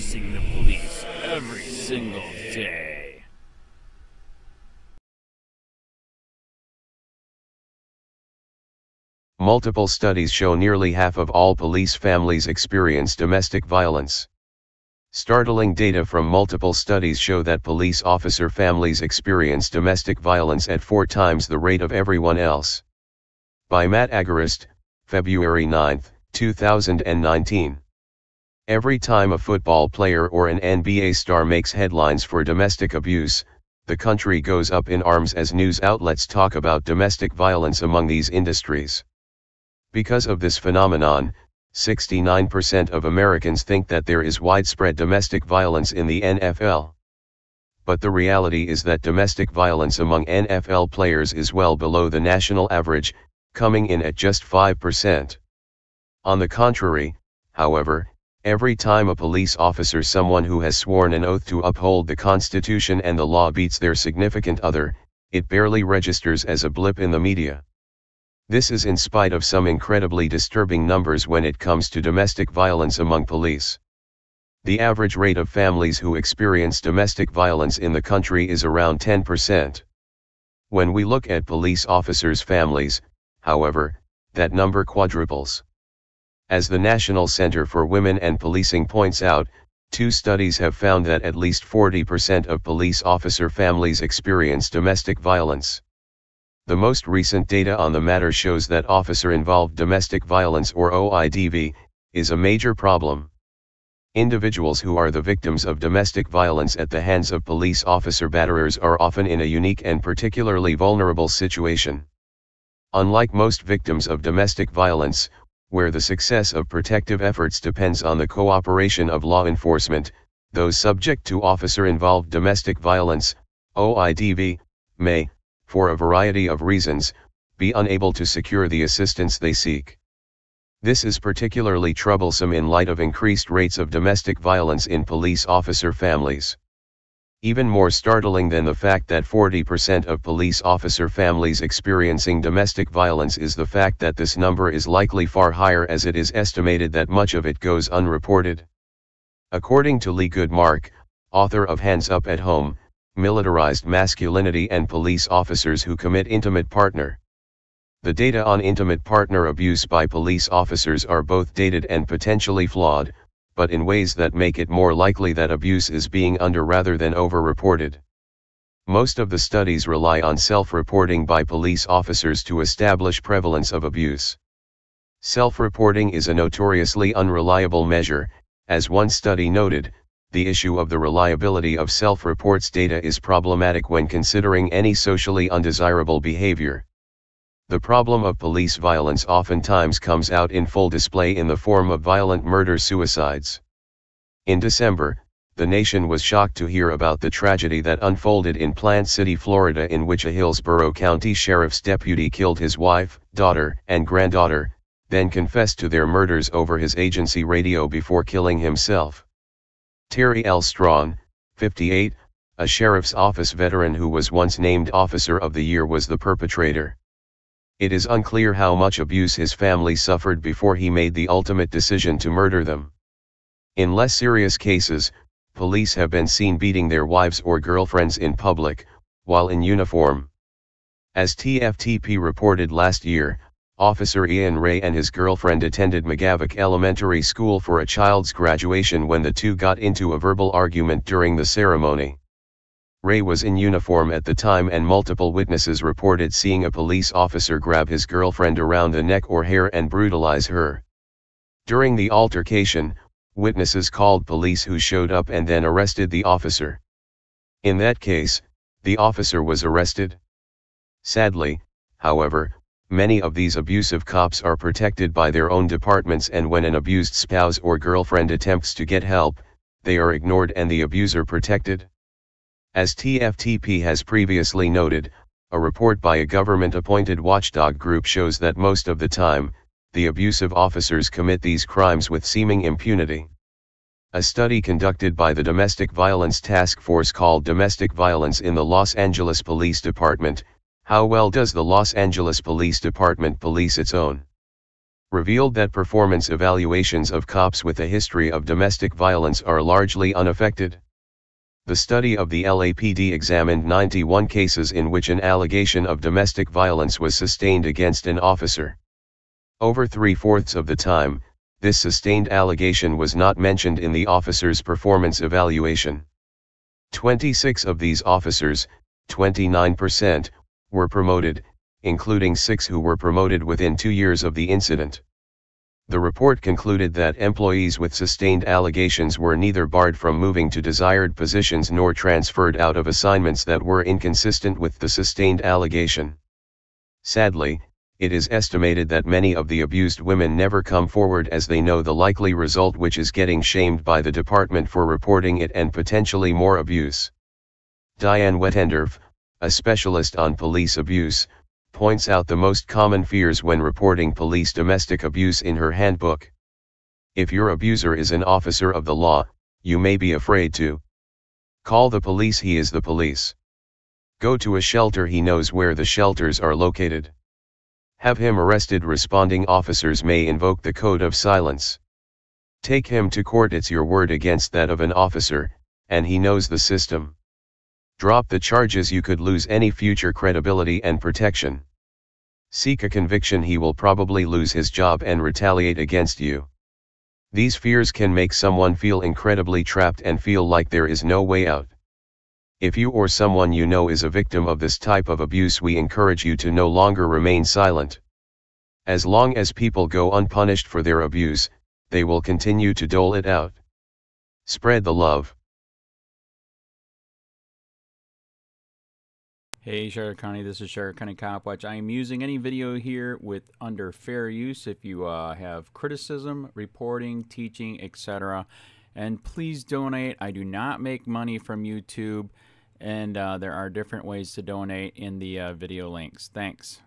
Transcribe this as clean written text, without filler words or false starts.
policing the police every single day. Multiple studies show nearly half of all police families experience domestic violence. Startling data from multiple studies show that police officer families experience domestic violence at 4 times the rate of everyone else. By Matt Agarist, February 9, 2019. Every time a football player or an NBA star makes headlines for domestic abuse, the country goes up in arms as news outlets talk about domestic violence among these industries. Because of this phenomenon, 69% of Americans think that there is widespread domestic violence in the NFL. But the reality is that domestic violence among NFL players is well below the national average, coming in at just 5%. On the contrary, however, every time a police officer, someone who has sworn an oath to uphold the Constitution and the law, beats their significant other, it barely registers as a blip in the media. This is in spite of some incredibly disturbing numbers when it comes to domestic violence among police. The average rate of families who experience domestic violence in the country is around 10%. When we look at police officers' families, however, that number quadruples. As the National Center for Women and Policing points out, 2 studies have found that at least 40% of police officer families experience domestic violence. The most recent data on the matter shows that officer-involved domestic violence, or OIDV, is a major problem. Individuals who are the victims of domestic violence at the hands of police officer batterers are often in a unique and particularly vulnerable situation. Unlike most victims of domestic violence, where the success of protective efforts depends on the cooperation of law enforcement, those subject to officer-involved domestic violence, OIDV, may, for a variety of reasons, be unable to secure the assistance they seek. This is particularly troublesome in light of increased rates of domestic violence in police officer families. Even more startling than the fact that 40% of police officer families experiencing domestic violence is the fact that this number is likely far higher, as it is estimated that much of it goes unreported. According to Lee Goodmark, author of Hands Up at Home, Militarized Masculinity and Police Officers Who Commit Intimate Partner. The data on intimate partner abuse by police officers are both dated and potentially flawed, but in ways that make it more likely that abuse is being under rather than over-reported. Most of the studies rely on self-reporting by police officers to establish prevalence of abuse. Self-reporting is a notoriously unreliable measure. As one study noted, the issue of the reliability of self-reports data is problematic when considering any socially undesirable behavior. The problem of police violence oftentimes comes out in full display in the form of violent murder-suicides. In December, the nation was shocked to hear about the tragedy that unfolded in Plant City, Florida, in which a Hillsborough County Sheriff's deputy killed his wife, daughter, and granddaughter, then confessed to their murders over his agency radio before killing himself. Terry L. Strawn, 58, a sheriff's office veteran who was once named Officer of the Year, was the perpetrator. It is unclear how much abuse his family suffered before he made the ultimate decision to murder them. In less serious cases, police have been seen beating their wives or girlfriends in public, while in uniform. As TFTP reported last year, Officer Ian Ray and his girlfriend attended McGavock Elementary School for a child's graduation when the two got into a verbal argument during the ceremony. Ray was in uniform at the time, and multiple witnesses reported seeing a police officer grab his girlfriend around the neck or hair and brutalize her. During the altercation, witnesses called police, who showed up and then arrested the officer. In that case, the officer was arrested. Sadly, however, many of these abusive cops are protected by their own departments, and when an abused spouse or girlfriend attempts to get help, they are ignored and the abuser protected. As TFTP has previously noted, a report by a government-appointed watchdog group shows that most of the time, the abusive officers commit these crimes with seeming impunity. A study conducted by the Domestic Violence Task Force called Domestic Violence in the Los Angeles Police Department, How Well Does the Los Angeles Police Department Police Its Own revealed that performance evaluations of cops with a history of domestic violence are largely unaffected. The study of the LAPD examined 91 cases in which an allegation of domestic violence was sustained against an officer. Over 3/4 of the time, this sustained allegation was not mentioned in the officer's performance evaluation. 26 of these officers, 29%, were promoted, including 6 who were promoted within 2 years of the incident. The report concluded that employees with sustained allegations were neither barred from moving to desired positions nor transferred out of assignments that were inconsistent with the sustained allegation. Sadly, it is estimated that many of the abused women never come forward as they know the likely result, which is getting shamed by the department for reporting it and potentially more abuse. Diane Wettendorf, a specialist on police abuse, points out the most common fears when reporting police domestic abuse in her handbook. If your abuser is an officer of the law, you may be afraid to call the police. He is the police. Go to a shelter. He knows where the shelters are located. Have him arrested. Responding officers may invoke the code of silence. Take him to court. It's your word against that of an officer, and he knows the system. Drop the charges. You could lose any future credibility and protection. Seek a conviction. He will probably lose his job and retaliate against you. These fears can make someone feel incredibly trapped and feel like there is no way out. If you or someone you know is a victim of this type of abuse, we encourage you to no longer remain silent. As long as people go unpunished for their abuse, they will continue to dole it out. Spread the love. Hey Charlotte County, this is Charlotte County COPWATCH. I am using any video here with under fair use. If you have criticism, reporting, teaching, etc. And please donate. I do not make money from YouTube, and there are different ways to donate in the video links. Thanks.